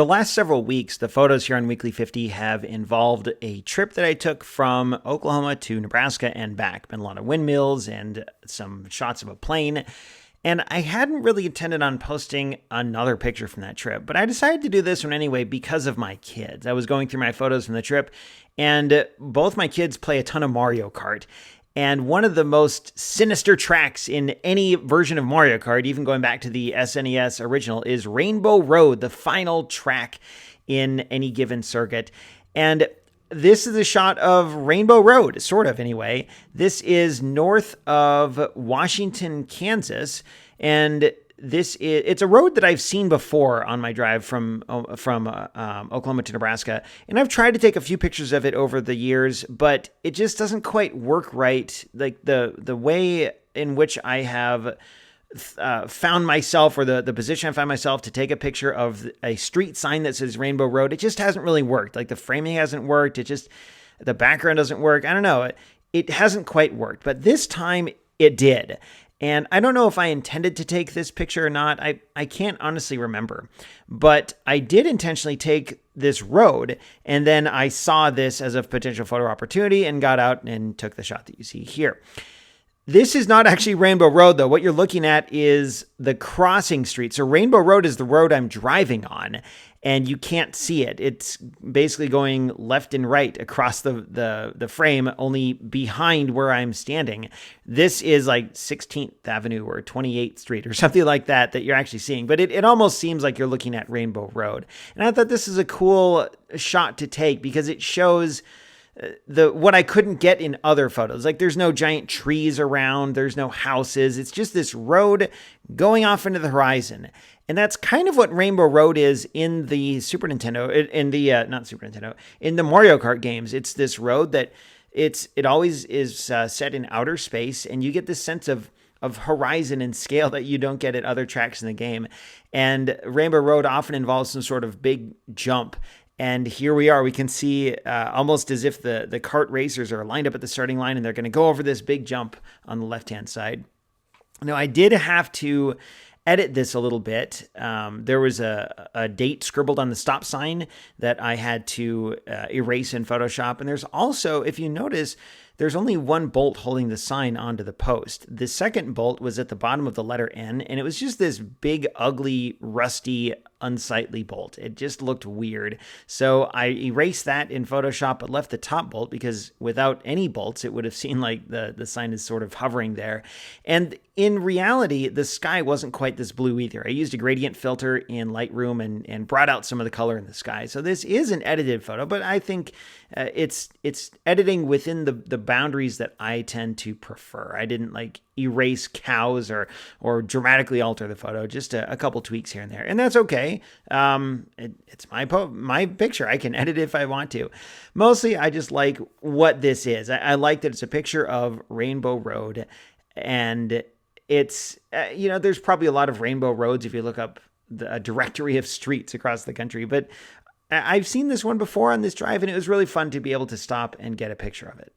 The last several weeks, the photos here on Weekly 50 have involved a trip that I took from Oklahoma to Nebraska and back. Been a lot of windmills and some shots of a plane. And I hadn't really intended on posting another picture from that trip, but I decided to do this one anyway because of my kids. I was going through my photos from the trip, and both my kids play a ton of Mario Kart. And one of the most sinister tracks in any version of Mario Kart, even going back to the SNES original, is Rainbow Road, the final track in any given circuit. And this is a shot of Rainbow Road, sort of anyway. This is north of Washington, Kansas, and it's a road that I've seen before on my drive from Oklahoma to Nebraska, and I've tried to take a few pictures of it over the years, but it just doesn't quite work right. Like the way in which I have found myself, or the position I found myself to take a picture of a street sign that says Rainbow Road, it just hasn't really worked. Like the framing hasn't worked. The background doesn't work. I don't know. It hasn't quite worked, but this time it did. And I don't know if I intended to take this picture or not. I can't honestly remember. But I did intentionally take this road, and then I saw this as a potential photo opportunity and got out and took the shot that you see here. This is not actually Rainbow Road, though. What you're looking at is the crossing street. So Rainbow Road is the road I'm driving on, and you can't see it. It's basically going left and right across the frame, only behind where I'm standing. This is like 16th Avenue or 28th Street or something like that you're actually seeing. But it almost seems like you're looking at Rainbow Road. And I thought this is a cool shot to take because it shows what I couldn't get in other photos. Like there's no giant trees around, there's no houses. It's just this road going off into the horizon. And that's kind of what Rainbow Road is in the Super Nintendo, not Super Nintendo, in the Mario Kart games. It's this road that it always is set in outer space, and you get this sense of horizon and scale that you don't get at other tracks in the game. And Rainbow Road often involves some sort of big jump. And here we are. We can see almost as if the kart racers are lined up at the starting line and they're going to go over this big jump on the left-hand side. Now, I did have to edit this a little bit. There was a date scribbled on the stop sign that I had to erase in Photoshop. And there's also, if you notice, there's only one bolt holding the sign onto the post. The second bolt was at the bottom of the letter N, and it was just this big, ugly, rusty, unsightly bolt. It just looked weird. So I erased that in Photoshop, but left the top bolt because without any bolts, it would have seemed like the sign is sort of hovering there. And in reality, the sky wasn't quite this blue either. I used a gradient filter in Lightroom and brought out some of the color in the sky. So this is an edited photo, but I think it's editing within the boundaries that I tend to prefer. I didn't like erase cows or dramatically alter the photo, just a couple tweaks here and there. And that's okay. It's my picture. I can edit it if I want to. Mostly, I just like what this is. I like that it's a picture of Rainbow Road, and it's, there's probably a lot of Rainbow Roads if you look up a directory of streets across the country, but I've seen this one before on this drive, and it was really fun to be able to stop and get a picture of it.